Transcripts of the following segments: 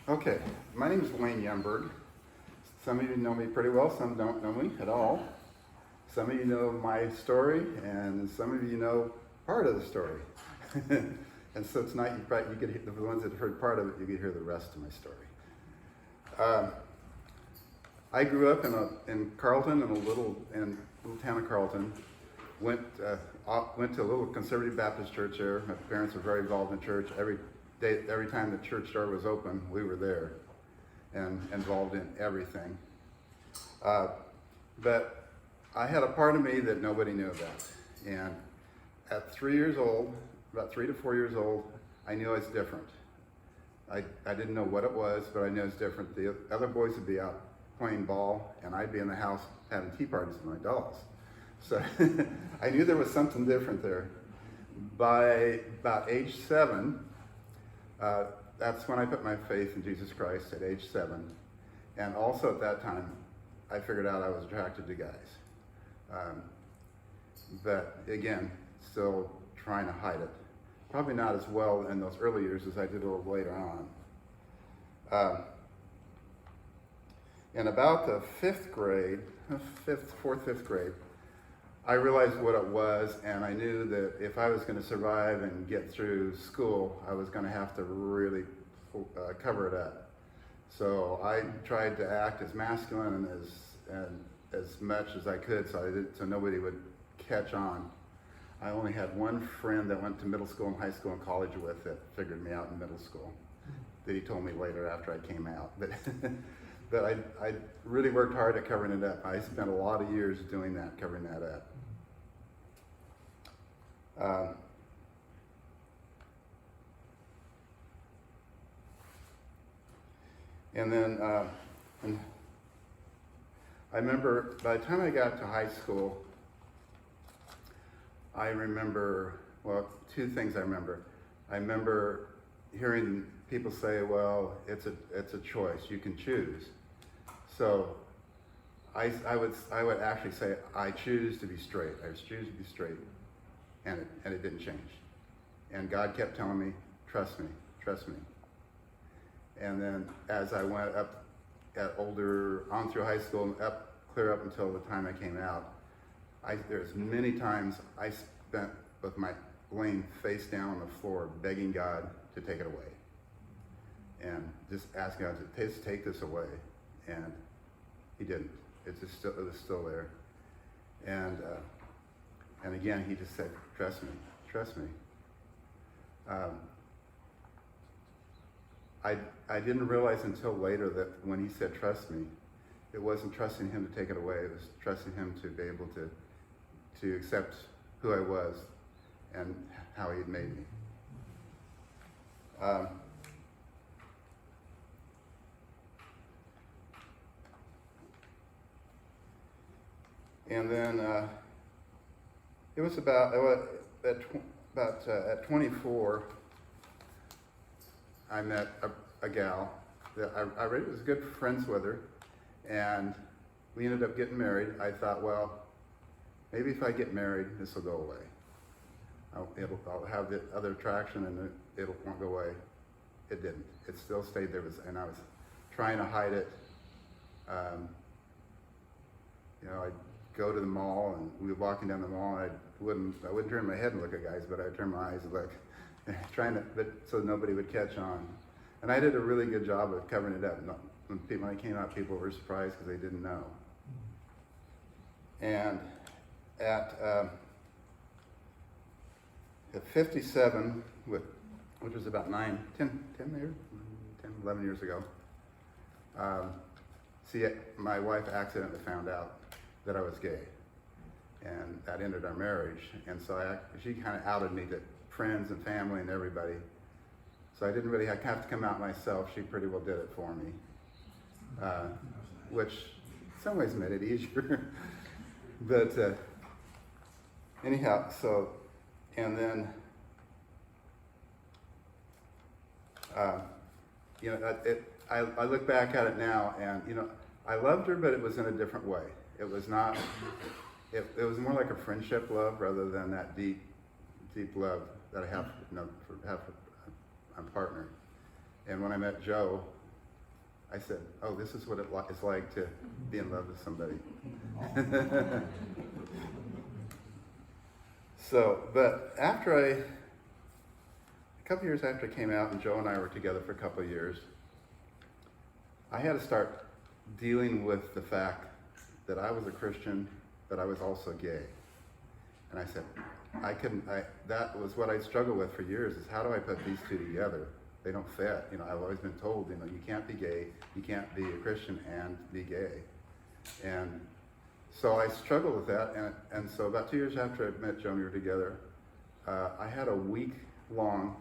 Okay, my name is Wayne Newberg. Some of you know me pretty well, some don't know me at all. Some of you know my story, and some of you know part of the story. And so tonight, you could hear, the ones that have heard part of it, you could hear the rest of my story. I grew up in Carlton, in a little town of Carlton. Went to a little conservative Baptist church there. My parents were very involved in church. Every time the church door was open, we were there and involved in everything. But I had a part of me that nobody knew about. And at 3 years old, about 3 to 4 years old, I knew I was different. I didn't know what it was, but I knew it was different. The other boys would be out playing ball, and I'd be in the house having tea parties with my dolls. So I knew there was something different there. By about age 7, that's when I put my faith in Jesus Christ, at age 7. And also at that time, I figured out I was attracted to guys. But again, still trying to hide it. Probably not as well in those early years as I did a little later on. In about the 5th grade, 4th, 5th grade, I realized what it was, and I knew that if I was going to survive and get through school, I was going to have to really cover it up. So I tried to act as masculine and as much as I could, so nobody would catch on. I only had one friend that went to middle school and high school and college with that figured me out in middle school. That he told me later after I came out. But I really worked hard at covering it up. I spent a lot of years doing that, covering that up. And then I remember by the time I got to high school, I remember, well, 2 things I remember. I remember hearing people say, well, it's a choice, you can choose. So I would actually say, I choose to be straight. I choose to be straight. And it didn't change. And God kept telling me, trust me, trust me. And then as I went up at older, on through high school, clear up until the time I came out, there's many times I spent with my laying face down on the floor, begging God to take it away. And just asking God to just take this away. And he didn't. It was still there. And again, he just said, trust me, trust me. I didn't realize until later that when he said trust me, it wasn't trusting him to take it away, it was trusting him to be able to accept who I was and how he had made me. And then it was at 24, I met a gal that I really was good friends with her, and we ended up getting married. I thought, well, maybe if I get married, this will go away. I'll have the other attraction and it won't go away. It didn't. It still stayed there, and I was trying to hide it. I'd go to the mall, and we were walking down the mall, and I wouldn't turn my head and look at guys, but I'd turn my eyes and look, so nobody would catch on. And I did a really good job of covering it up. When I came out, people were surprised because they didn't know. And at 57, which was about 11 years ago, my wife accidentally found out that I was gay, and that ended our marriage. And so she kind of outed me to friends and family and everybody. So I didn't really have to come out myself. She pretty well did it for me, which in some ways made it easier. But anyhow, and then, I look back at it now, and I loved her, but it was in a different way. It was not. It was more like a friendship love rather than that deep love that I have, for my partner. And when I met Joe, I said, oh, this is what it's like to be in love with somebody. So, but a couple years after I came out and Joe and I were together for a couple of years, I had to start dealing with the fact that I was a Christian, but I was also gay. And I said, that was what I struggled with for years, is how do I put these two together? They don't fit. I've always been told, you can't be gay, you can't be a Christian and be gay. And so I struggled with that, and so about 2 years after I met Joe and we were together, I had a week long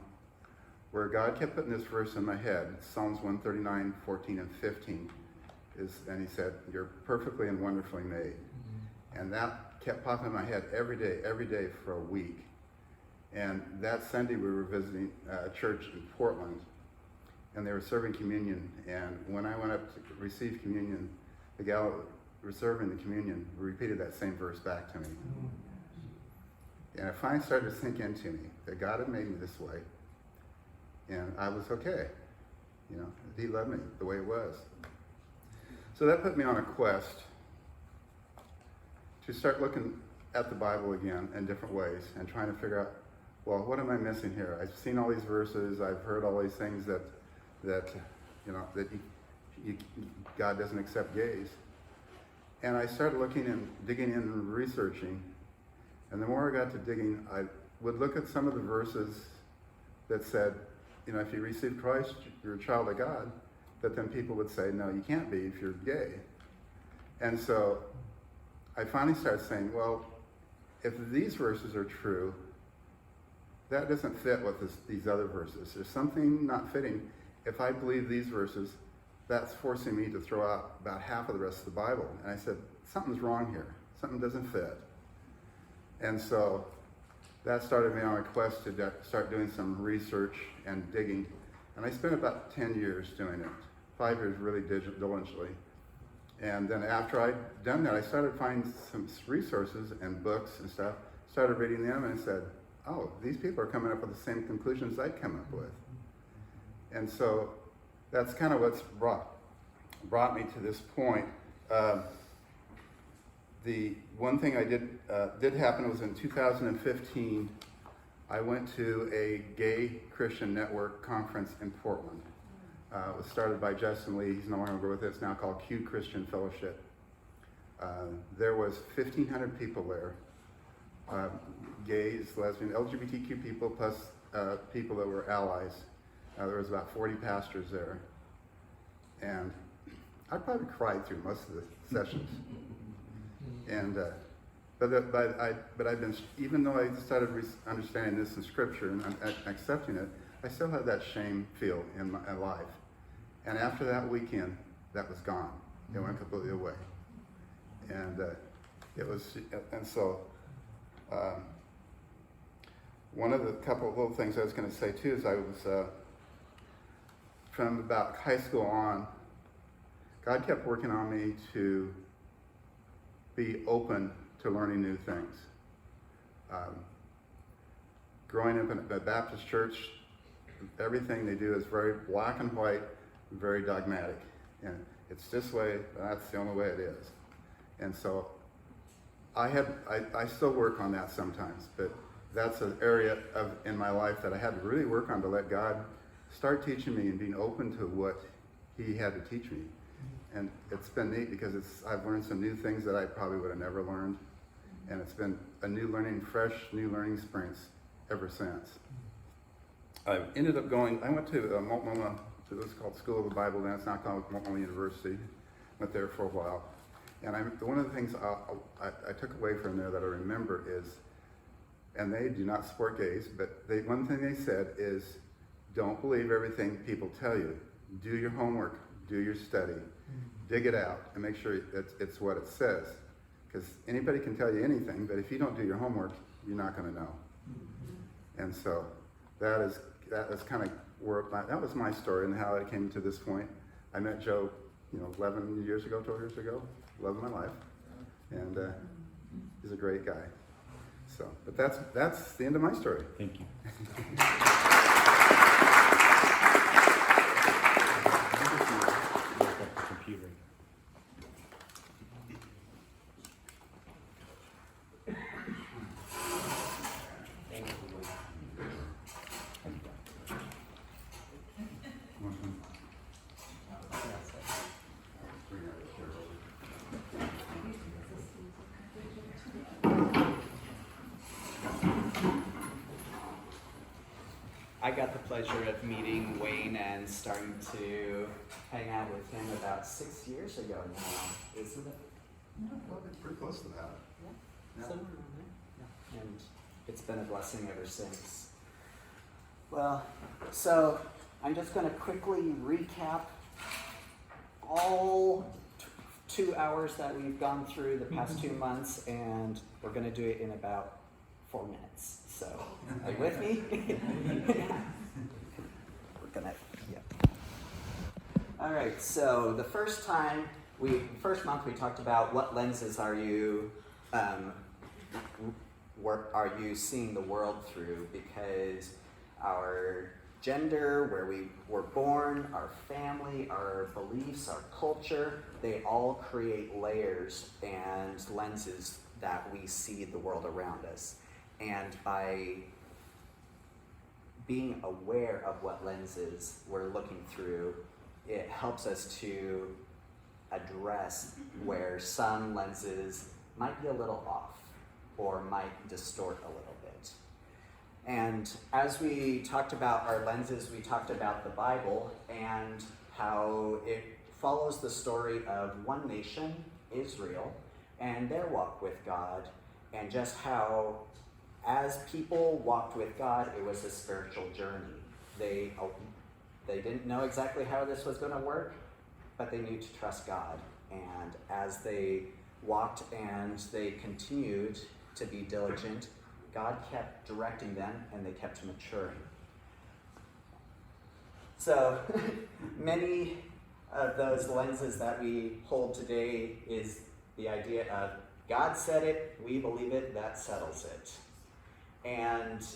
where God kept putting this verse in my head, Psalms 139, 14 and 15, and he said, you're perfectly and wonderfully made. And that kept popping in my head every day for a week. And that Sunday we were visiting a church in Portland, and they were serving communion, and when I went up to receive communion, the gal that was serving the communion repeated that same verse back to me. And it finally started to sink into me that God had made me this way, and I was okay. He loved me the way it was. So that put me on a quest to start looking at the Bible again in different ways and trying to figure out, well, what am I missing here? I've seen all these verses, I've heard all these things that God doesn't accept gays. And I started looking and digging in and researching, and the more I got to digging, I would look at some of the verses that said, if you receive Christ, you're a child of God, but then people would say, no, you can't be if you're gay. And so I finally started saying, well, if these verses are true, that doesn't fit with these other verses. There's something not fitting. If I believe these verses, that's forcing me to throw out about half of the rest of the Bible. And I said, something's wrong here. Something doesn't fit. And so that started me on a quest to start doing some research and digging. And I spent about 10 years doing it, 5 years really diligently. And then after I'd done that, I started finding some resources and books and stuff, started reading them, and said, oh, these people are coming up with the same conclusions I'd come up with. And so that's kind of what's brought me to this point. The one thing I did happen was in 2015, I went to a gay Christian network conference in Portland. It was started by Justin Lee. He's no longer with us. It's now called Q Christian Fellowship. There was 1,500 people there. Gays, lesbian, LGBTQ people, plus people that were allies. There was about 40 pastors there. And I probably cried through most of the sessions. And but I've been, even though I started understanding this in Scripture and accepting it, I still had that shame feel in my life. And after that weekend, that was gone. It went completely away. And one of the couple of little things I was going to say too is I was, from about high school on, God kept working on me to be open to learning new things. Growing up in a Baptist church, everything they do is very black and white, very dogmatic. And it's this way, that's the only way it is. And so I still work on that sometimes, but that's an area in my life that I had to really work on to let God start teaching me and being open to what He had to teach me. And it's been neat because I've learned some new things that I probably would have never learned. And it's been a fresh new learning experience ever since. I ended up I went to Multnomah, it was called School of the Bible then, it's now called Multnomah University. Went there for a while. And one of the things I took away from there that I remember is, and they do not support gays, but one thing they said is, don't believe everything people tell you. Do your homework, do your study, dig it out, and make sure it's what it says. Because anybody can tell you anything, but if you don't do your homework, you're not going to know. And so that is kind of where that was my story and how I came to this point. I met Joe, 11 years ago, 12 years ago, love of my life, and he's a great guy. So, but that's the end of my story. Thank you. I got the pleasure of meeting Wayne and starting to hang out with him about 6 years ago now, isn't it? Yeah, probably pretty close to that. Yeah. Somewhere around there. Yeah. And it's been a blessing ever since. Well, so I'm just going to quickly recap all 2 hours that we've gone through the past 2 months, and we're going to do it in about 4 minutes. So, are you with me? We're gonna, yeah. All right. So the first month we talked about what lenses are you seeing the world through, because our gender, where we were born, our family, our beliefs, our culture, they all create layers and lenses that we see the world around us. And by being aware of what lenses we're looking through, it helps us to address where some lenses might be a little off or might distort a little bit. And as we talked about our lenses, we talked about the Bible and how it follows the story of one nation, Israel, and their walk with God, and just how as people walked with God, it was a spiritual journey. They didn't know exactly how this was going to work, but they knew to trust God. And as they walked and they continued to be diligent, God kept directing them and they kept maturing. So many of those lenses that we hold today is the idea of God said it, we believe it, that settles it. And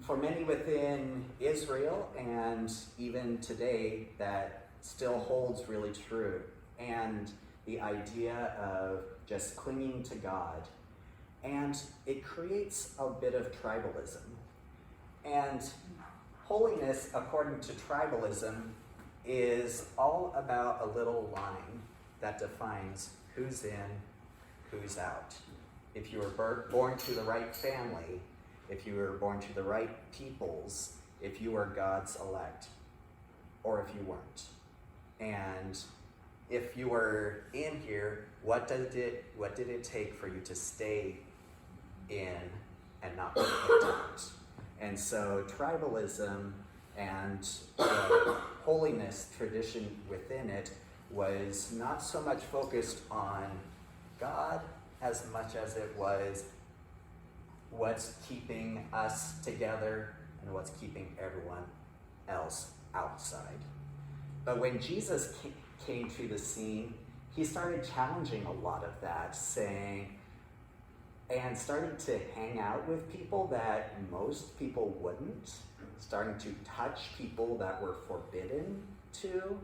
for many within Israel and even today, that still holds really true. And the idea of just clinging to God. And it creates a bit of tribalism. And holiness, according to tribalism, is all about a little line that defines who's in, who's out. If you were born to the right family, if you were born to the right peoples, if you were God's elect, or if you weren't. And if you were in here, what did it take for you to stay in and not be out? And so tribalism and the holiness tradition within it was not so much focused on God as much as it was what's keeping us together and what's keeping everyone else outside. But when Jesus came to the scene, he started challenging a lot of that, and starting to hang out with people that most people wouldn't, starting to touch people that were forbidden to,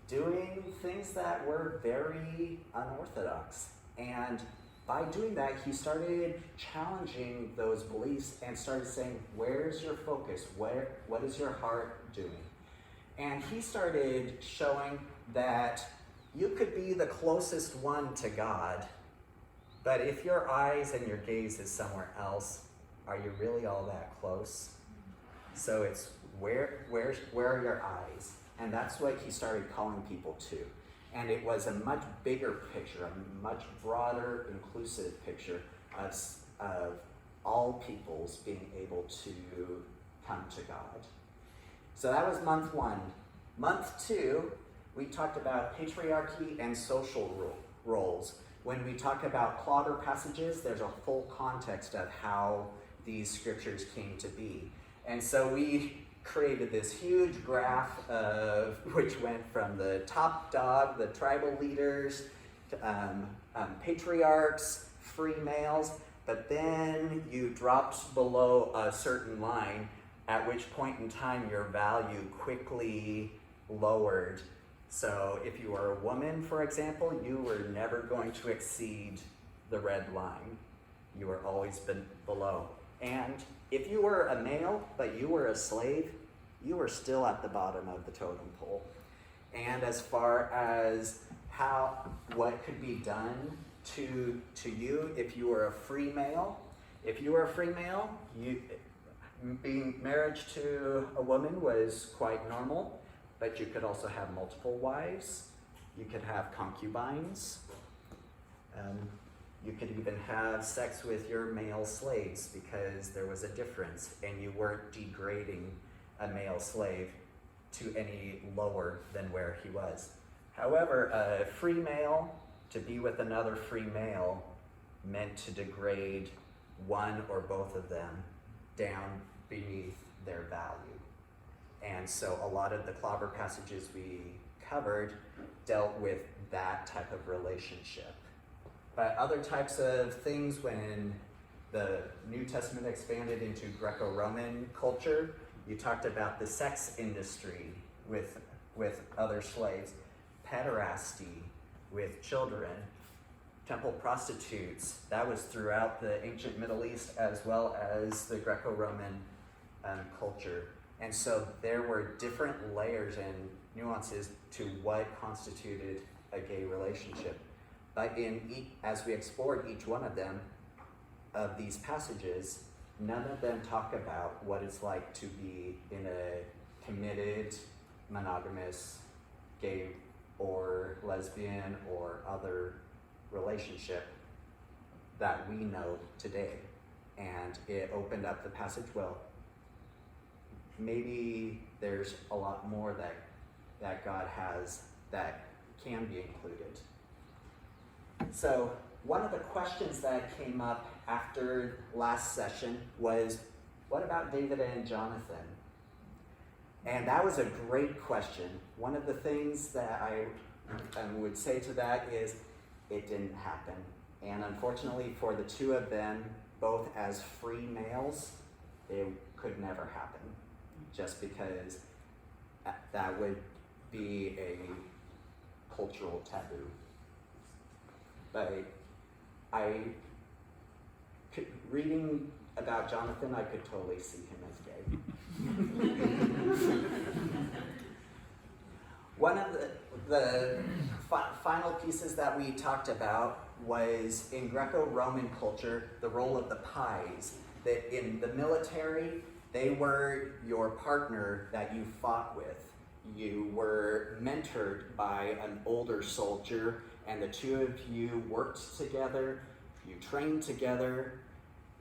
doing things that were very unorthodox. And by doing that, he started challenging those beliefs and started saying, where's your focus? What is your heart doing? And he started showing that you could be the closest one to God, but if your eyes and your gaze is somewhere else, are you really all that close? So it's where are your eyes? And that's what he started calling people to. And it was a much bigger picture, a much broader, inclusive picture of all peoples being able to come to God. So that was month 1. Month 2, we talked about patriarchy and social roles. When we talk about Clogger passages, there's a full context of how these scriptures came to be. And so we created this huge graph which went from the top dog, the tribal leaders, patriarchs, free males, but then you dropped below a certain line, at which point in time your value quickly lowered. So if you were a woman, for example, you were never going to exceed the red line. You were always below. And if you were a male, but you were a slave, you were still at the bottom of the totem pole. And as far as what could be done to you if you were a free male, being marriage to a woman was quite normal, but you could also have multiple wives. You could have concubines. You could even have sex with your male slaves because there was a difference and you weren't degrading a male slave to any lower than where he was. However, a free male to be with another free male meant to degrade one or both of them down beneath their value. And so a lot of the clobber passages we covered dealt with that type of relationship. But other types of things, when the New Testament expanded into Greco-Roman culture, you talked about the sex industry with other slaves, pederasty with children, temple prostitutes. That was throughout the ancient Middle East as well as the Greco-Roman culture. And so there were different layers and nuances to what constituted a gay relationship. But as we explored each one of them, of these passages, none of them talk about what it's like to be in a committed, monogamous, gay or lesbian or other relationship that we know today. And it opened up the passage, well, maybe there's a lot more that God has that can be included. So one of the questions that came up after last session was, what about David and Jonathan? And that was a great question. One of the things that I would say to that is, it didn't happen. And unfortunately for the two of them, both as free males, it could never happen, just because that would be a cultural taboo. But reading about Jonathan, I could totally see him as gay. One of the final pieces that we talked about was in Greco-Roman culture, the role of the pies. That in the military, they were your partner that you fought with. You were mentored by an older soldier, and the two of you worked together, you trained together,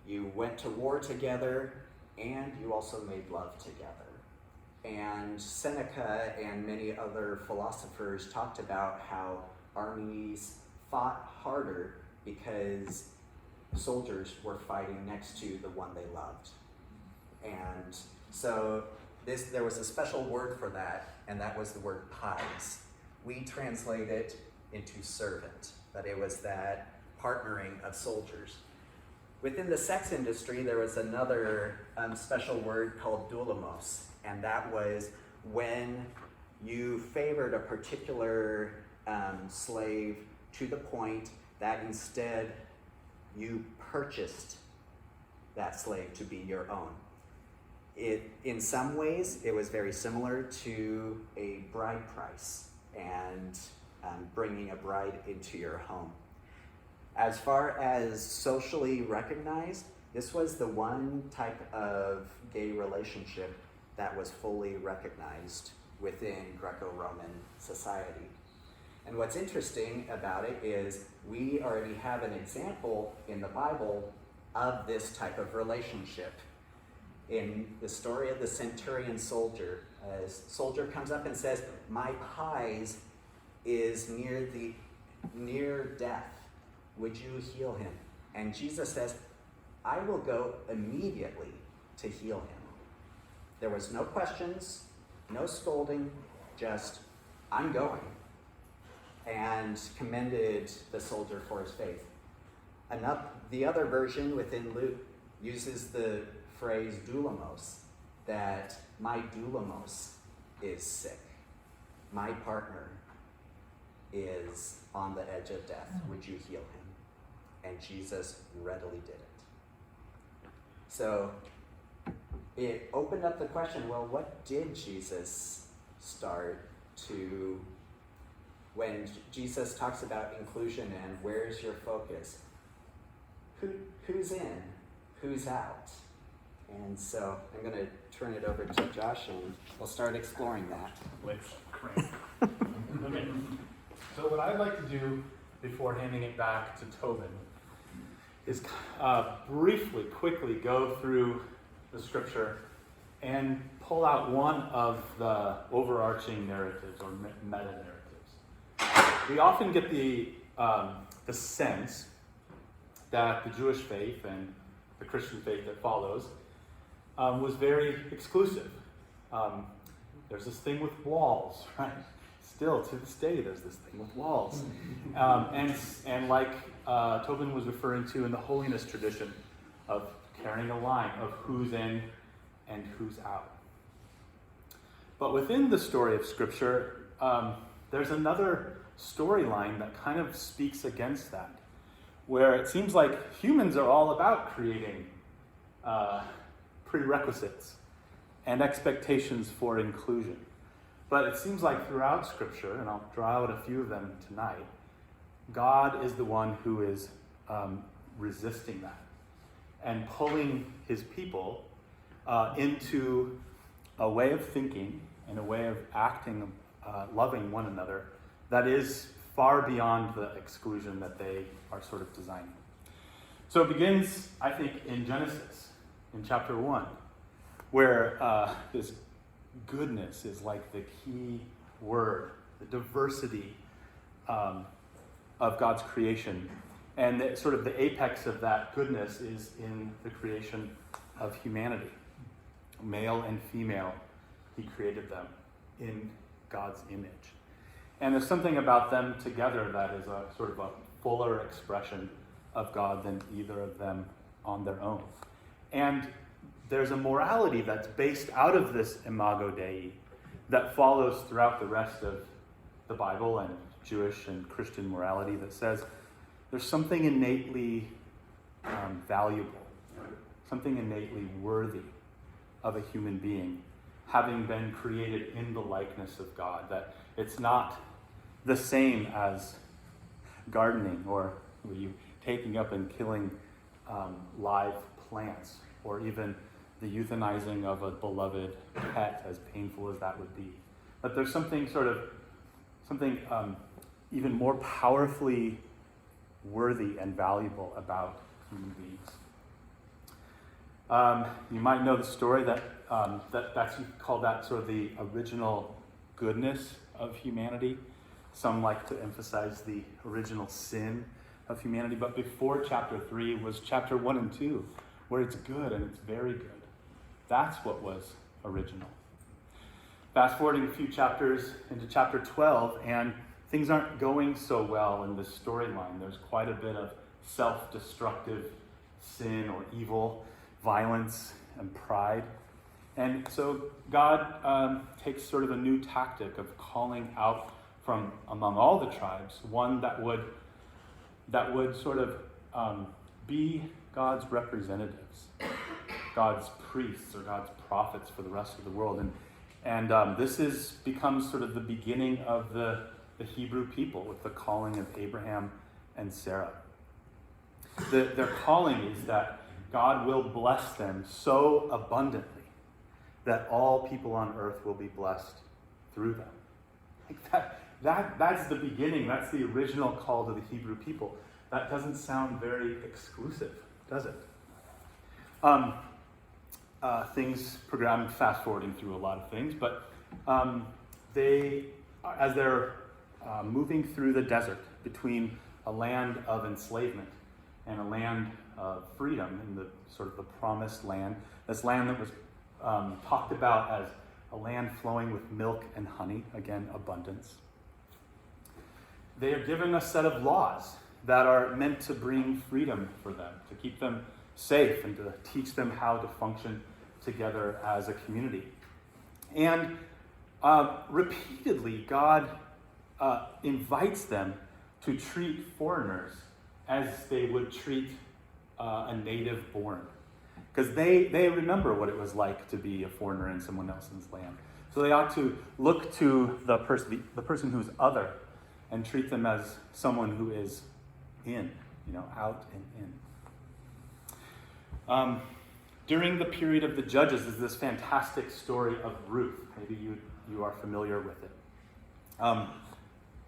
you went to war together, and you also made love together. And Seneca and many other philosophers talked about how armies fought harder because soldiers were fighting next to the one they loved. And so there was a special word for that, and that was the word pies. We translate it into servant, but it was that partnering of soldiers. Within the sex industry, there was another special word called doulos, and that was when you favored a particular slave to the point that instead you purchased that slave to be your own. In some ways, it was very similar to a bride price and bringing a bride into your home. As far as socially recognized, this was the one type of gay relationship that was fully recognized within Greco-Roman society. And what's interesting about it is we already have an example in the Bible of this type of relationship. In the story of the centurion soldier, a soldier comes up and says, "My prize is near death. Would you heal him?" And Jesus says, "I will go immediately to heal him." There was no questions, no scolding, just, "I'm going," and commended the soldier for his faith. The other version within Luke uses the phrase doulos, that my doulos is sick. My partner is on the edge of death. Would you heal him? And Jesus readily did it. So it opened up the question, well, what did Jesus start to, when Jesus talks about inclusion and where's your focus, who's in, who's out? And so I'm going to turn it over to Josh, and we'll start exploring that. Great. Okay. So what I'd like to do before handing it back to Tobin is briefly, quickly go through the scripture and pull out one of the overarching narratives or meta-narratives. We often get the sense that the Jewish faith and the Christian faith that follows was very exclusive. There's this thing with walls, right? Still, to this day, there's this thing with walls. And like Tobin was referring to in the holiness tradition of carrying a line of who's in and who's out. But within the story of Scripture, there's another storyline that kind of speaks against that, where it seems like humans are all about creating prerequisites and expectations for inclusion. But it seems like throughout Scripture, and I'll draw out a few of them tonight, God is the one who is resisting that and pulling his people into a way of thinking and a way of acting, loving one another that is far beyond the exclusion that they are sort of designing. So it begins, I think, in Genesis, in chapter 1, where this goodness is like the key word, the diversity of God's creation. And sort of the apex of that goodness is in the creation of humanity. Male and female, he created them in God's image. And there's something about them together that is a sort of a fuller expression of God than either of them on their own. And there's a morality that's based out of this imago Dei that follows throughout the rest of the Bible and Jewish and Christian morality that says there's something innately valuable, something innately worthy of a human being, having been created in the likeness of God, that it's not the same as gardening or you taking up and killing live plants, or even the euthanizing of a beloved pet, as painful as that would be. But there's something even more powerfully worthy and valuable about human beings. You might know the story that's called that sort of the original goodness of humanity. Some like to emphasize the original sin of humanity, but before chapter 3 was chapter 1 and 2, where it's good and it's very good. That's what was original. Fast forwarding a few chapters into chapter 12, and things aren't going so well in this storyline. There's quite a bit of self-destructive sin or evil, violence, and pride. And so God takes sort of a new tactic of calling out from among all the tribes one that would sort of be God's representatives, God's priests or God's prophets for the rest of the world. And this becomes sort of the beginning of the Hebrew people with the calling of Abraham and Sarah. Their calling is that God will bless them so abundantly that all people on earth will be blessed through them. Like that's the beginning. That's the original call to the Hebrew people. That doesn't sound very exclusive, does it? Things I'm fast forwarding through a lot of things, but as they're moving through the desert between a land of enslavement and a land of freedom in the sort of the promised land, this land that was talked about as a land flowing with milk and honey, again, abundance. They are given a set of laws that are meant to bring freedom for them, to keep them safe and to teach them how to function together as a community. And repeatedly, God invites them to treat foreigners as they would treat a native born. Because they remember what it was like to be a foreigner in someone else's land. So they ought to look to the person who's other and treat them as someone who is in, out and in. during the period of the Judges is this fantastic story of Ruth. Maybe you are familiar with it.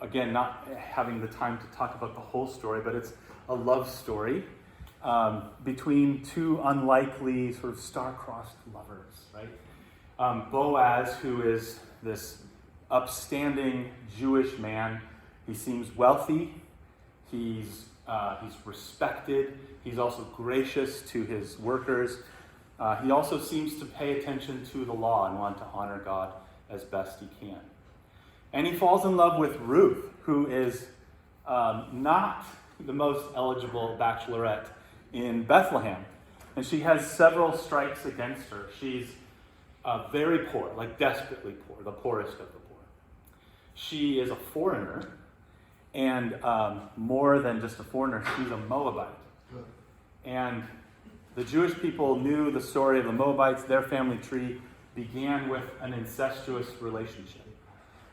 Again, not having the time to talk about the whole story, but it's a love story between two unlikely sort of star-crossed lovers, right? Boaz, who is this upstanding Jewish man, he seems wealthy, he's respected, he's also gracious to his workers. He also seems to pay attention to the law and want to honor God as best he can. And he falls in love with Ruth, who is not the most eligible bachelorette in Bethlehem. And she has several strikes against her. She's very poor, like desperately poor, the poorest of the poor. She is a foreigner, and more than just a foreigner, she's a Moabite. And the Jewish people knew the story of the Moabites. Their family tree began with an incestuous relationship.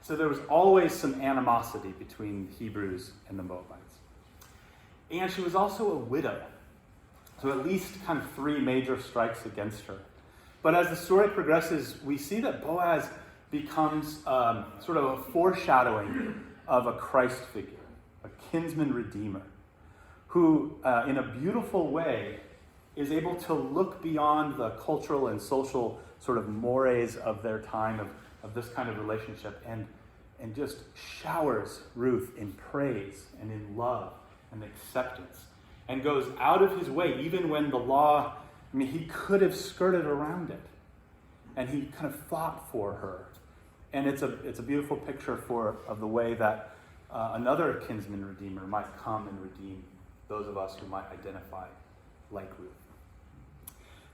So there was always some animosity between the Hebrews and the Moabites. And she was also a widow. So at least kind of 3 major strikes against her. But as the story progresses, we see that Boaz becomes sort of a foreshadowing of a Christ figure, a kinsman redeemer, who in a beautiful way is able to look beyond the cultural and social sort of mores of their time of this kind of relationship and just showers Ruth in praise and in love and acceptance and goes out of his way, even when the law, he could have skirted around it. And he kind of fought for her. And it's a beautiful picture of the way that another kinsman redeemer might come and redeem those of us who might identify like Ruth.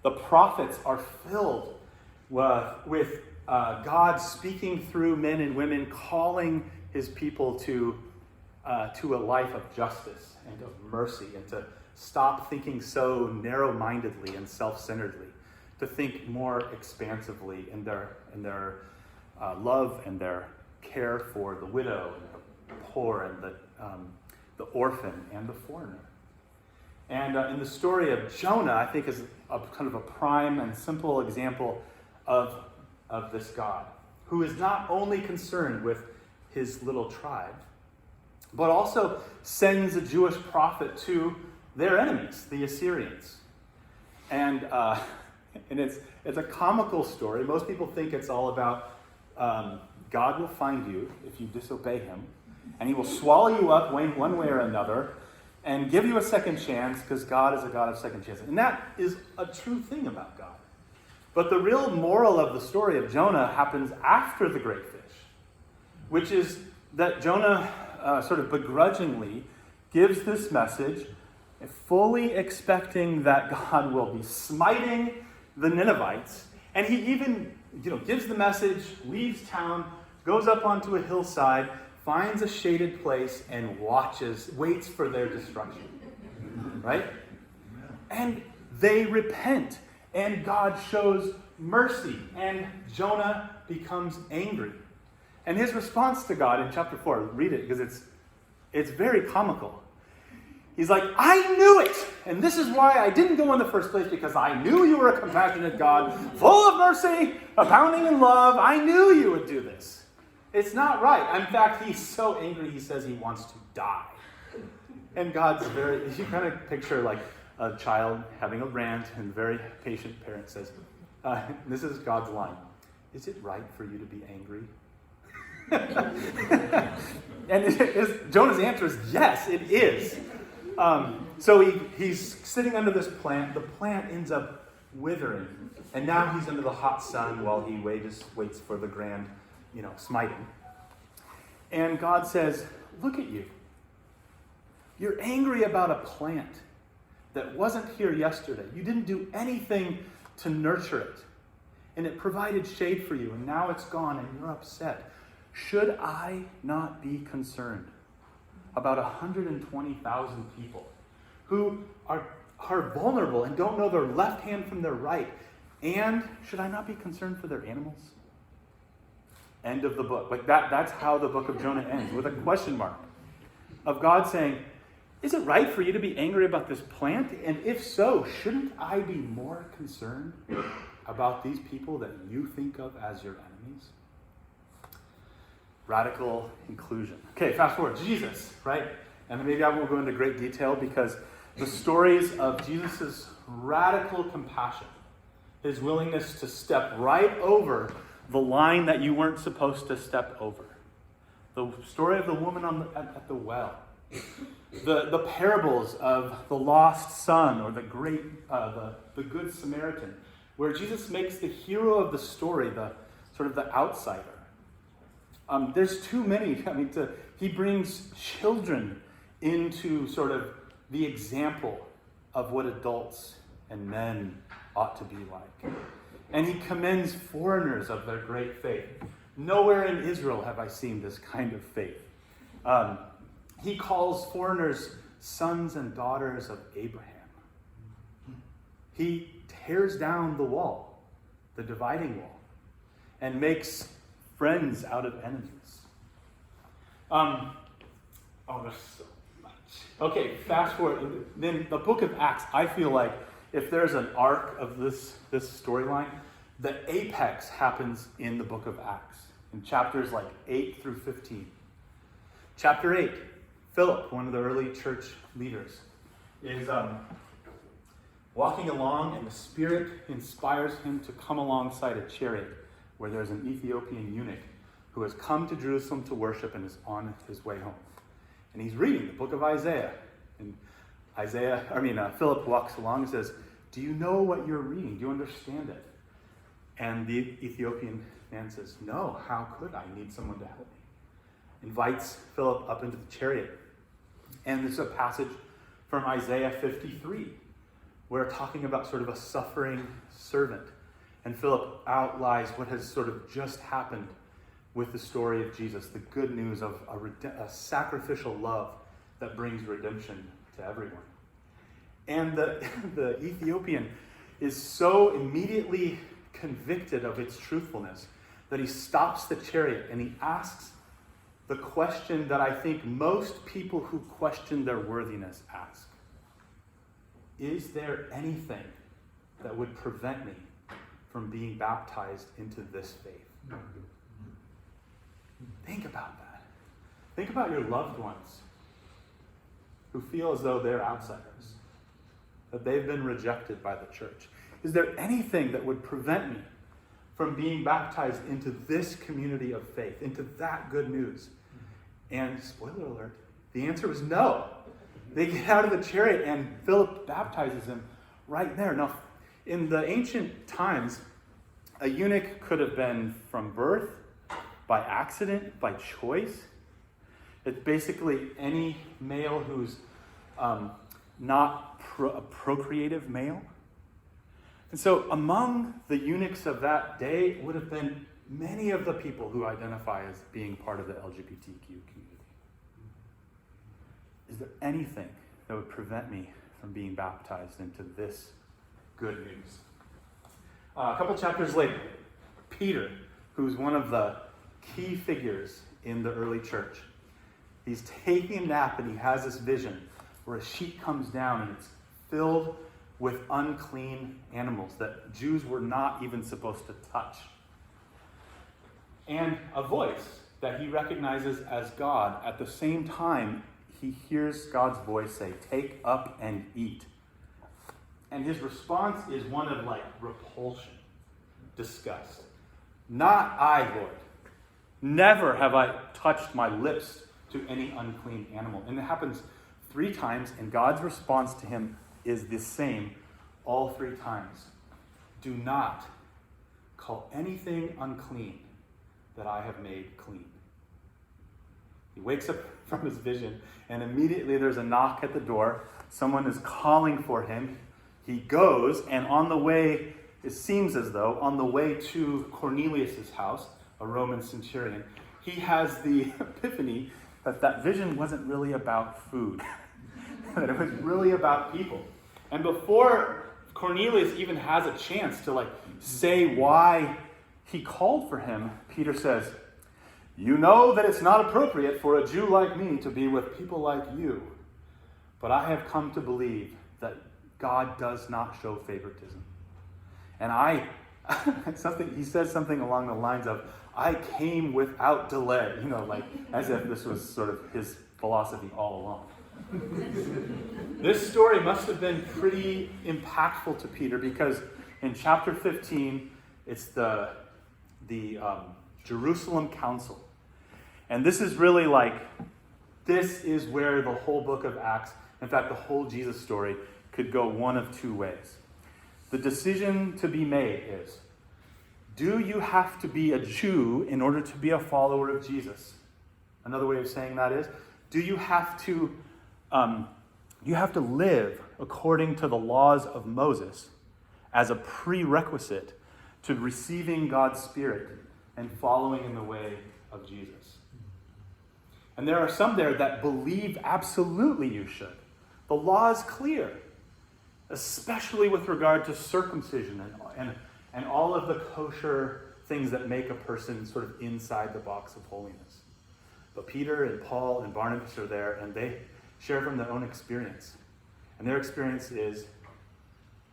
The prophets are filled with God speaking through men and women, calling his people to a life of justice and of mercy, and to stop thinking so narrow-mindedly and self-centeredly, to think more expansively in their love and their care for the widow and the poor and the orphan and the foreigner. And in the story of Jonah, I think is a kind of a prime and simple example of this God, who is not only concerned with his little tribe, but also sends a Jewish prophet to their enemies, the Assyrians. And it's a comical story. Most people think it's all about God will find you if you disobey him, and he will swallow you up one way or another and give you a second chance, because God is a God of second chances. And that is a true thing about God. But the real moral of the story of Jonah happens after the great fish, which is that Jonah sort of begrudgingly gives this message, fully expecting that God will be smiting the Ninevites. And he even gives the message, leaves town, goes up onto a hillside, finds a shaded place, and waits for their destruction. Right? And they repent, and God shows mercy, and Jonah becomes angry. And his response to God in chapter 4, read it because it's very comical. He's like, I knew it! And this is why I didn't go in the first place, because I knew you were a compassionate God, full of mercy, abounding in love. I knew you would do this. It's not right. In fact, he's so angry, he says he wants to die. And God's you kind of picture like a child having a rant, and a very patient parent says, this is God's line, is it right for you to be angry? And Jonah's answer is, yes, it is. So he's sitting under this plant. The plant ends up withering. And now he's under the hot sun while he waits for the grand, smiting. And God says, look at you. You're angry about a plant that wasn't here yesterday. You didn't do anything to nurture it. And it provided shade for you, and now it's gone and you're upset. Should I not be concerned about 120,000 people who are vulnerable and don't know their left hand from their right? And should I not be concerned for their animals? End of the book. Like that's how the book of Jonah ends, with a question mark of God saying, Is it right for you to be angry about this plant? And if so, shouldn't I be more concerned about these people that you think of as your enemies? Radical inclusion. Okay, fast forward. Jesus, right? And then maybe I won't go into great detail because the stories of Jesus' radical compassion, his willingness to step right over the line that you weren't supposed to step over. The story of the woman at the well. The parables of the lost son or the good Samaritan, where Jesus makes the hero of the story the sort of the outsider. There's too many. He brings children into sort of the example of what adults and men ought to be like. And he commends foreigners of their great faith. Nowhere in Israel have I seen this kind of faith. He calls foreigners sons and daughters of Abraham. He tears down the wall, the dividing wall, and makes friends out of enemies. There's so much. Okay, fast forward. Then the book of Acts, I feel like if there's an arc of this storyline, the apex happens in the book of Acts, in chapters like 8 through 15. Chapter 8, Philip, one of the early church leaders, is walking along, and the Spirit inspires him to come alongside a chariot where there's an Ethiopian eunuch who has come to Jerusalem to worship and is on his way home. And he's reading the book of Isaiah. And Philip walks along and says, "Do you know what you're reading? Do you understand it?" And the Ethiopian man says, "No, how could I? Need someone to help me." Invites Philip up into the chariot. And there's a passage from Isaiah 53, where talking about sort of a suffering servant. And Philip outlines what has sort of just happened with the story of Jesus, the good news of a sacrificial love that brings redemption to everyone. And the Ethiopian is so immediately convicted of its truthfulness that he stops the chariot and he asks the question that I think most people who question their worthiness ask. Is there anything that would prevent me from being baptized into this faith? Think about that. Think about your loved ones who feel as though they're outsiders, that they've been rejected by the church. Is there anything that would prevent me from being baptized into this community of faith, into that good news? And spoiler alert, the answer was no. They get out of the chariot and Philip baptizes him right there. Now, in the ancient times, a eunuch could have been from birth, by accident, by choice. It's basically any male who's not a procreative male. And so among the eunuchs of that day would have been many of the people who identify as being part of the LGBTQ community. Is there anything that would prevent me from being baptized into this good news? A couple chapters later, Peter, who's one of the key figures in the early church, he's taking a nap and he has this vision where a sheet comes down and it's filled with unclean animals that Jews were not even supposed to touch. And a voice that he recognizes as God. At the same time, he hears God's voice say, "Take up and eat." And his response is one of repulsion, disgust. "Not I, Lord. Never have I touched my lips to any unclean animal." And it happens 3 times, and God's response to him is the same all 3 times. "Do not call anything unclean that I have made clean." He wakes up from his vision, and immediately there's a knock at the door. Someone is calling for him. He goes, and on the way, it seems as though, on the way to Cornelius' house, a Roman centurion, he has the epiphany that vision wasn't really about food, that it was really about people. And before Cornelius even has a chance to say why he called for him, Peter says, "You know that it's not appropriate for a Jew like me to be with people like you. but I have come to believe that God does not show favoritism. And he says something along the lines of, I came without delay, like as if this was sort of his philosophy all along. This story must have been pretty impactful to Peter because in chapter 15, it's the Jerusalem Council. And this is really this is where the whole book of Acts, in fact, the whole Jesus story, could go one of two ways. The decision to be made is, do you have to be a Jew in order to be a follower of Jesus? Another way of saying that is, do you have to live according to the laws of Moses as a prerequisite to receiving God's Spirit and following in the way of Jesus? And there are some there that believe absolutely you should. The law is clear, especially with regard to circumcision and all of the kosher things that make a person sort of inside the box of holiness. But Peter and Paul and Barnabas are there, and they share from their own experience. And their experience is,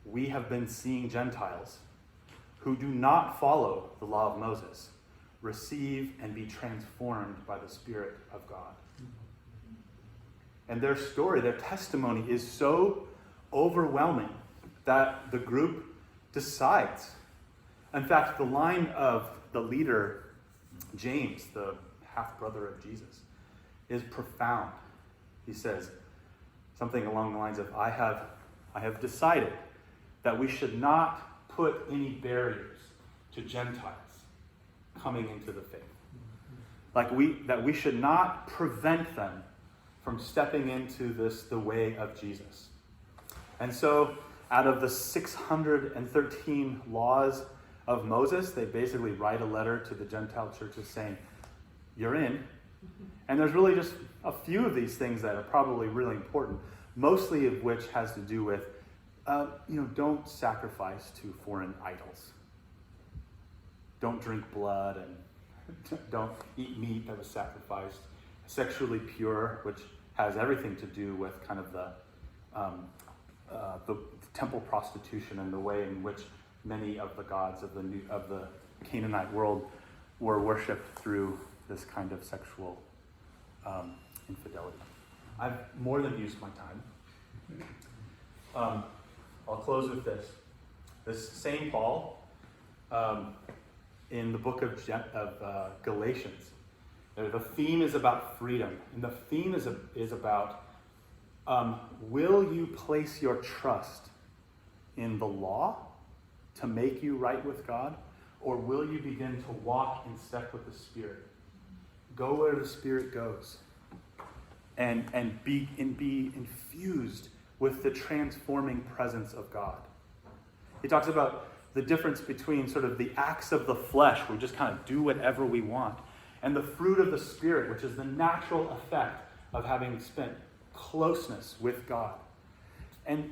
we have been seeing Gentiles who do not follow the law of Moses receive and be transformed by the Spirit of God. And their story, their testimony is so overwhelming that the group decides. In fact, the line of the leader, James, the half-brother of Jesus, is profound. He says something along the lines of, I have decided that we should not put any barriers to Gentiles coming into the faith. That we should not prevent them from stepping into the way of Jesus. And so, out of the 613 laws of Moses, they basically write a letter to the Gentile churches saying, you're in. And there's really just a few of these things that are probably really important, mostly of which has to do with, don't sacrifice to foreign idols. Don't drink blood and don't eat meat that was sacrificed. Sexually pure, which has everything to do with kind of the temple prostitution and the way in which many of the gods of the Canaanite world were worshipped through this kind of sexual infidelity. I've more than used my time. I'll close with this. This same Paul, in the book of Galatians, the theme is about freedom, and the theme is about will you place your trust in the law to make you right with God, or will you begin to walk in step with the Spirit? Go where the Spirit goes, and be infused with the transforming presence of God. He talks about the difference between sort of the acts of the flesh, we just kind of do whatever we want, and the fruit of the Spirit, which is the natural effect of having spent closeness with God. And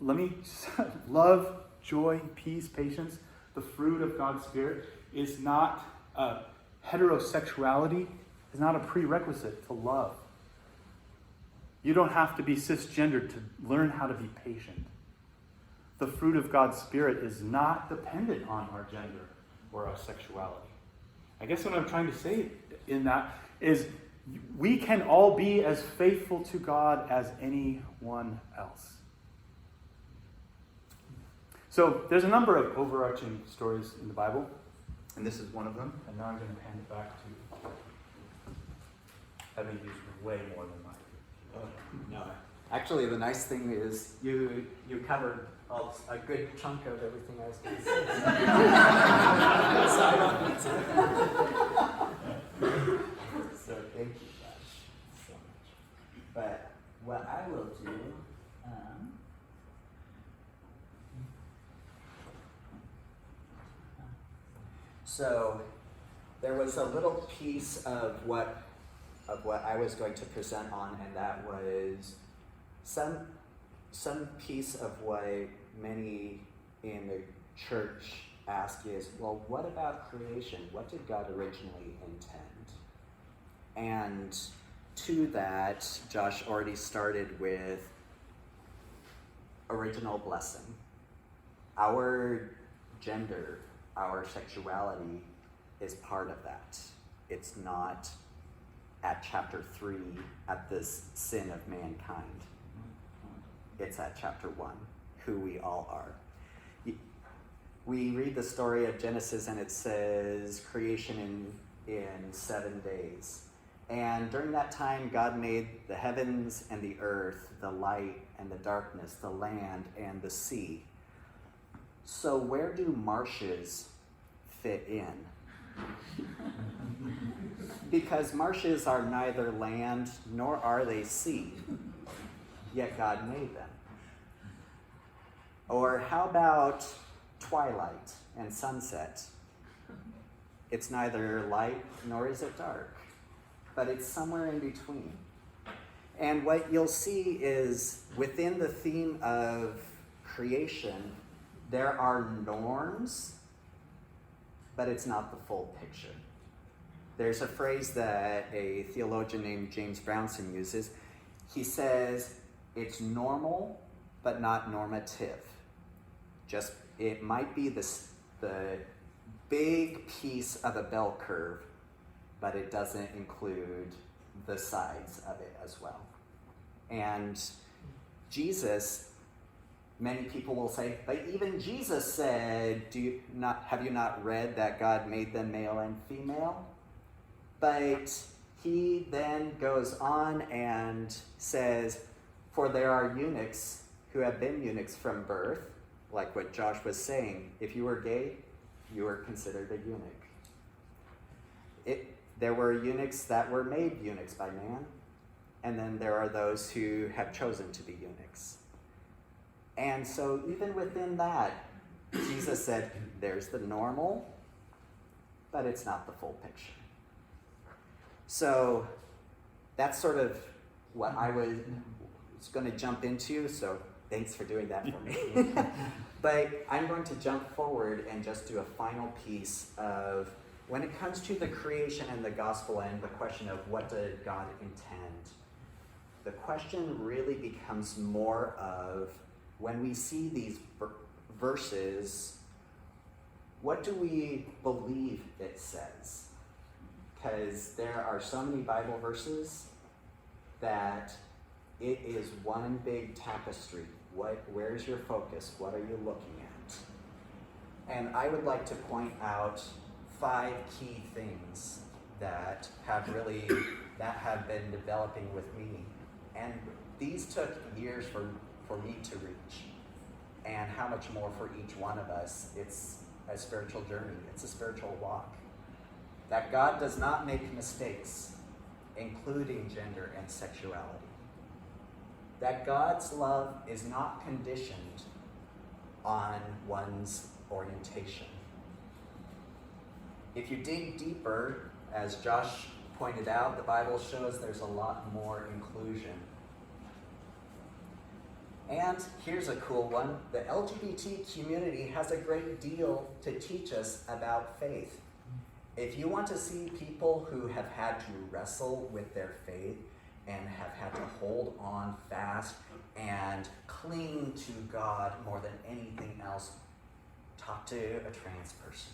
love, joy, peace, patience, the fruit of God's Spirit is not heterosexuality, is not a prerequisite to love. You don't have to be cisgendered to learn how to be patient. The fruit of God's Spirit is not dependent on our gender or our sexuality. I guess what I'm trying to say in that is we can all be as faithful to God as anyone else. So there's a number of overarching stories in the Bible, and this is one of them. And now I'm going to hand it back to having used way more than mine. No. Actually, the nice thing is you covered a good chunk of everything I was going to say. So thank you, Josh, so much. But what I will do, so there was a little piece of what I was going to present on, and that was some piece of what many in the church ask is, well, what about creation? What did God originally intend? And to that, Josh already started with original blessing. Our gender, our sexuality is part of that. It's not at chapter 3 at this sin of mankind. It's at chapter 1, who we all are. We read the story of Genesis and it says creation in 7 days. And during that time, God made the heavens and the earth, the light and the darkness, the land and the sea. So where do marshes fit in? Because marshes are neither land nor are they sea, yet God made them. Or how about twilight and sunset? It's neither light nor is it dark, but it's somewhere in between. And what you'll see is within the theme of creation, there are norms, but it's not the full picture. There's a phrase that a theologian named James Brownson uses. He says, it's normal, but not normative. Just, it might be the big piece of a bell curve, but it doesn't include the sides of it as well. And Jesus, many people will say, but even Jesus said, have you not read that God made them male and female? But he then goes on and says, for there are eunuchs who have been eunuchs from birth, like what Josh was saying. If you were gay, you were considered a eunuch. There were eunuchs that were made eunuchs by man, and then there are those who have chosen to be eunuchs. And so even within that, Jesus said, there's the normal, but it's not the full picture. So that's sort of what I was going to jump into, so thanks for doing that for me. But I'm going to jump forward and just do a final piece of, when it comes to the creation and the gospel and the question of what did God intend, the question really becomes more of, when we see these verses, what do we believe it says? Because there are so many Bible verses that it is one big tapestry. Where's your focus? What are you looking at? And I would like to point out 5 key things that have been developing with me. And these took years for me to reach. And how much more for each one of us. It's a spiritual journey. It's a spiritual walk. That God does not make mistakes, including gender and sexuality. That God's love is not conditioned on one's orientation. If you dig deeper, as Josh pointed out, the Bible shows there's a lot more inclusion. And here's a cool one. The LGBT community has a great deal to teach us about faith. If you want to see people who have had to wrestle with their faith and have had to hold on fast and cling to God more than anything else, talk to a trans person.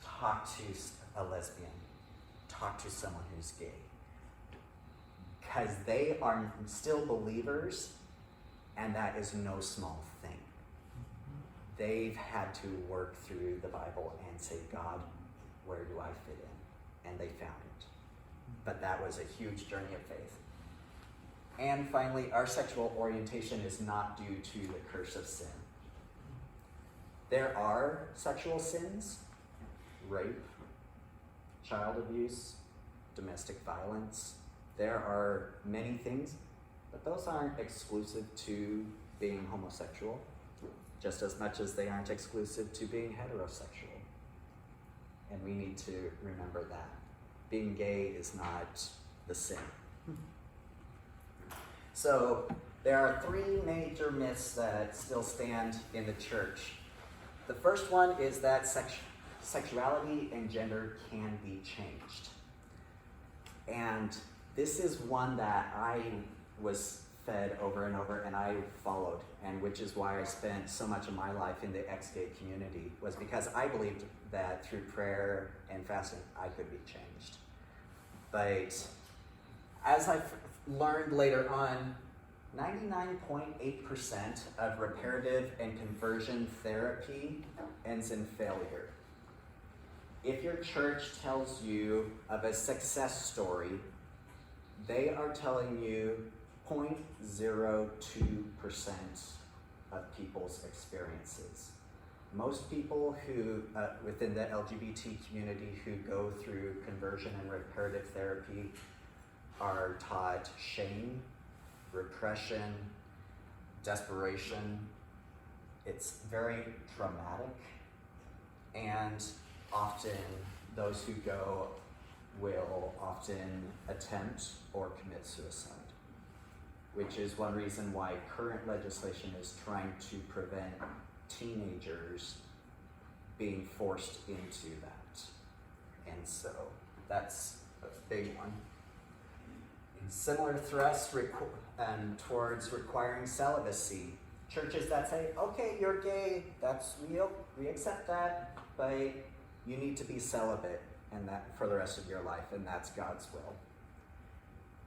Talk to a lesbian. Talk to someone who's gay. Because they are still believers, and that is no small thing. They've had to work through the Bible and say, God, where do I fit in? And they found it. But that was a huge journey of faith. And finally, our sexual orientation is not due to the curse of sin. There are sexual sins, rape, child abuse, domestic violence. There are many things, but those aren't exclusive to being homosexual, just as much as they aren't exclusive to being heterosexual. And we need to remember that. Being gay is not the sin. So there are 3 major myths that still stand in the church. The first one is that sexuality and gender can be changed. And this is one that I was fed over and over, and I followed, and which is why I spent so much of my life in the ex-gay community, was because I believed that through prayer and fasting, I could be changed. But as I've learned later on, 99.8% of reparative and conversion therapy ends in failure. If your church tells you of a success story, they are telling you 0.02% of people's experiences. Most people who, within the LGBT community who go through conversion and reparative therapy are taught shame, repression, desperation. It's very dramatic, and often those who go will often attempt or commit suicide, which is one reason why current legislation is trying to prevent teenagers being forced into that. And so that's a big one. Similar thrusts towards requiring celibacy. Churches that say, okay, you're gay, that's real, we accept that, but you need to be celibate and that for the rest of your life, and that's God's will.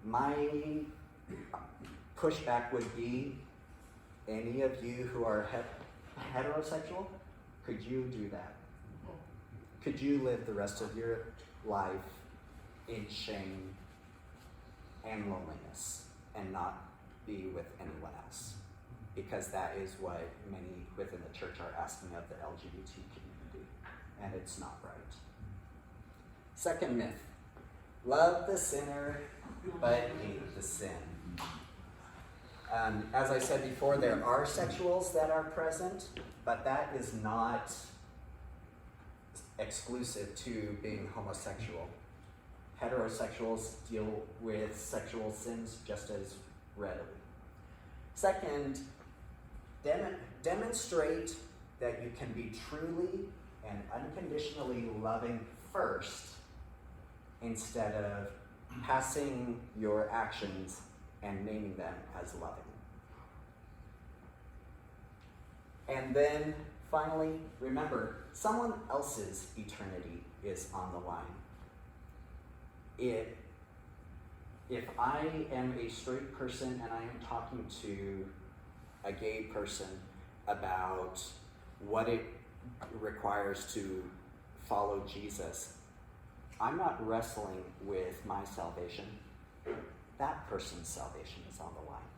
My pushback would be, any of you who are heterosexual, could you do that? Could you live the rest of your life in shame and loneliness and not be with anyone else? Because that is what many within the church are asking of the LGBT community, and it's not right. Second myth, love the sinner, but hate the sin. As I said before, there are sexuals that are present, but that is not exclusive to being homosexual. Heterosexuals deal with sexual sins just as readily. Second, demonstrate that you can be truly and unconditionally loving first, instead of passing your actions and naming them as loving. And then finally, remember, someone else's eternity is on the line. If I am a straight person and I am talking to a gay person about what it requires to follow Jesus, I'm not wrestling with my salvation. That person's salvation is on the line.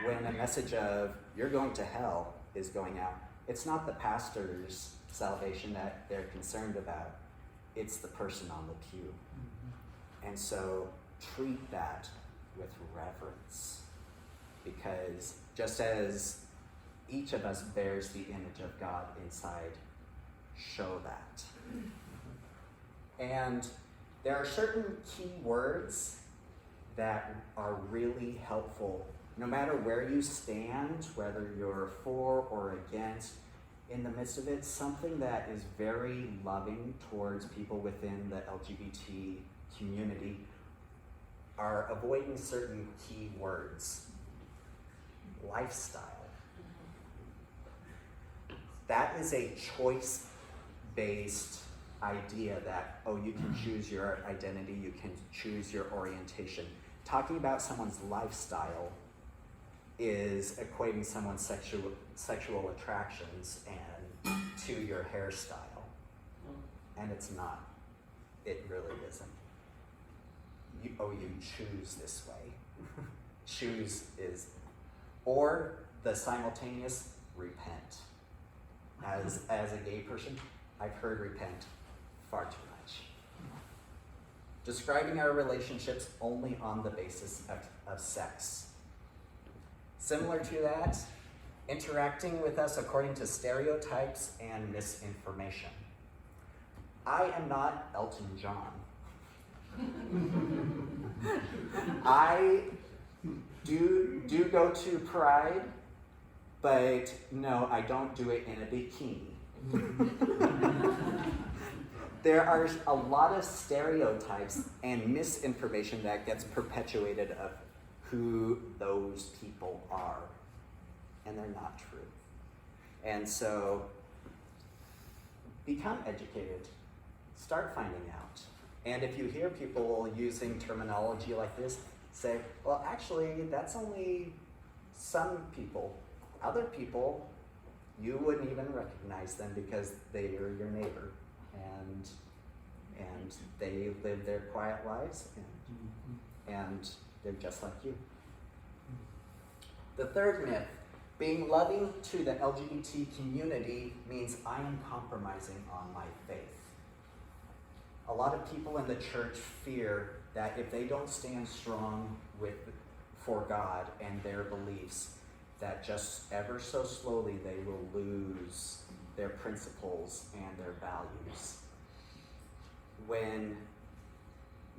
When a message of you're going to hell is going out, it's not the pastor's salvation that they're concerned about, it's the person on the pew. And so treat that with reverence, because just as each of us bears the image of God inside, show that. And there are certain key words that are really helpful, no matter where you stand, whether you're for or against, in the midst of it, something that is very loving towards people within the LGBT community are avoiding certain key words. Lifestyle. That is a choice-based idea that, oh, you can choose your identity, you can choose your orientation. Talking about someone's lifestyle is equating someone's sexual attractions and to your hairstyle. And it's not. It really isn't. You choose this way. Choose is, or the simultaneous repent. As a gay person, I've heard repent far too much. Describing our relationships only on the basis of sex. Similar to that, interacting with us according to stereotypes and misinformation. I am not Elton John. I do go to Pride, but no, I don't do it in a bikini. there are a lot of stereotypes and misinformation that gets perpetuated of who those people are, and they're not true. And so become educated, start finding out. And if you hear people using terminology like this, say, well, actually, that's only some people. Other people, you wouldn't even recognize them because they are your neighbor, and they live their quiet lives, and they're just like you. The third myth, being loving to the LGBT community means I am compromising on my faith. A lot of people in the church fear that if they don't stand strong for God and their beliefs, that just ever so slowly they will lose their principles and their values. When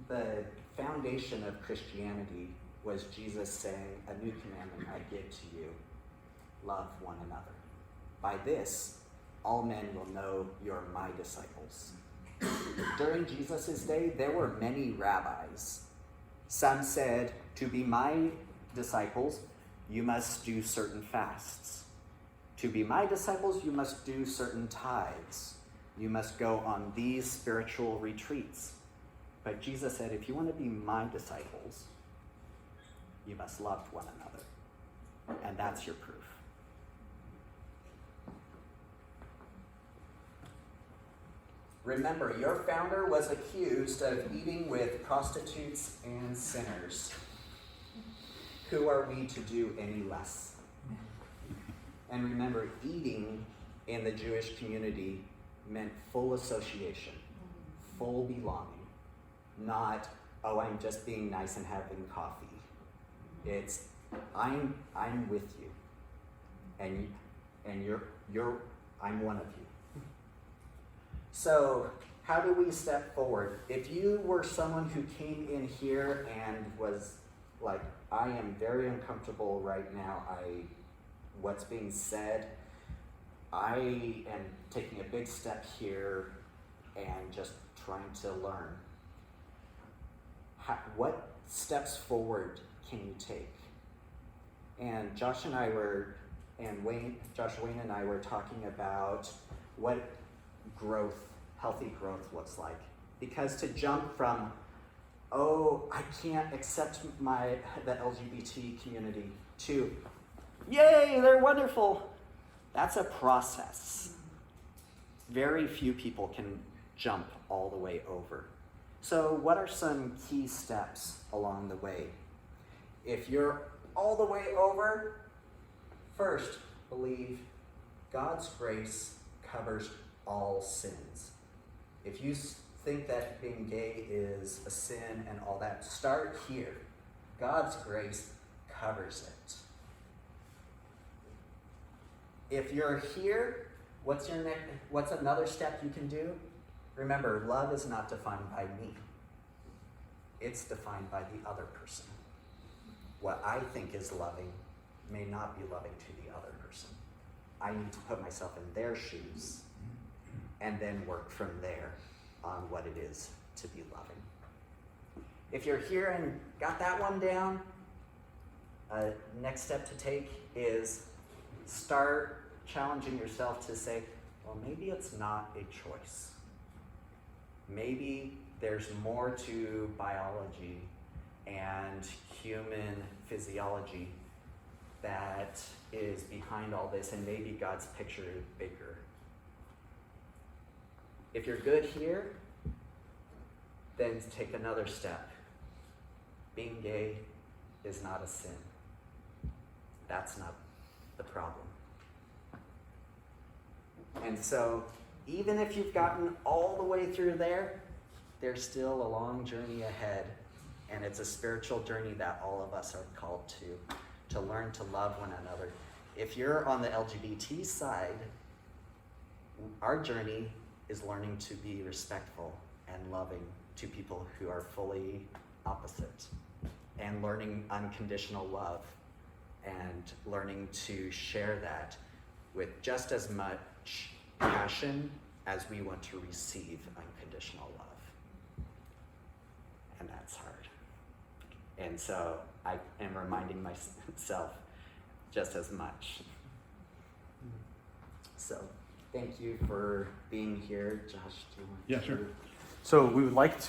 the foundation of Christianity was Jesus saying, a new commandment I give to you, love one another. By this, all men will know you're my disciples. During Jesus' day, there were many rabbis. Some said, to be my disciples, you must do certain fasts. To be my disciples, you must do certain tithes. You must go on these spiritual retreats. But Jesus said, if you want to be my disciples, you must love one another. And that's your proof. Remember, your founder was accused of eating with prostitutes and sinners. Who are we to do any less? And remember, eating in the Jewish community meant full association, full belonging, not, oh, I'm just being nice and having coffee. It's, I'm with you, and I'm one of you. So how do we step forward? If you were someone who came in here and was like, I am very uncomfortable right now, what's being said, I am taking a big step here and just trying to learn. What steps forward can you take? And Josh Wayne and I were talking about what healthy growth looks like. Because to jump from, oh, I can't accept the LGBT community, to, yay, they're wonderful, that's a process. Very few people can jump all the way over. So what are some key steps along the way? If you're all the way over, first, believe God's grace covers all sins. If you think that being gay is a sin and all that, start here. God's grace covers it. If you're here, what's another step you can do? Remember, love is not defined by me. It's defined by the other person. What I think is loving may not be loving to the other person. I need to put myself in their shoes and then work from there on what it is to be loving. If you're here and got that one down, next step to take is start challenging yourself to say, well, maybe it's not a choice. Maybe there's more to biology and human physiology that is behind all this, and maybe God's picture is bigger. If you're good here, then take another step. Being gay is not a sin. That's not the problem. And so, even if you've gotten all the way through there, there's still a long journey ahead, and it's a spiritual journey that all of us are called to learn to love one another. If you're on the LGBT side, our journey is learning to be respectful and loving to people who are fully opposite, and learning unconditional love, and learning to share that with just as much passion as we want to receive unconditional love. And that's hard. And so I am reminding myself just as much. So thank you for being here. Josh, do you want Yeah, sure. So we would like to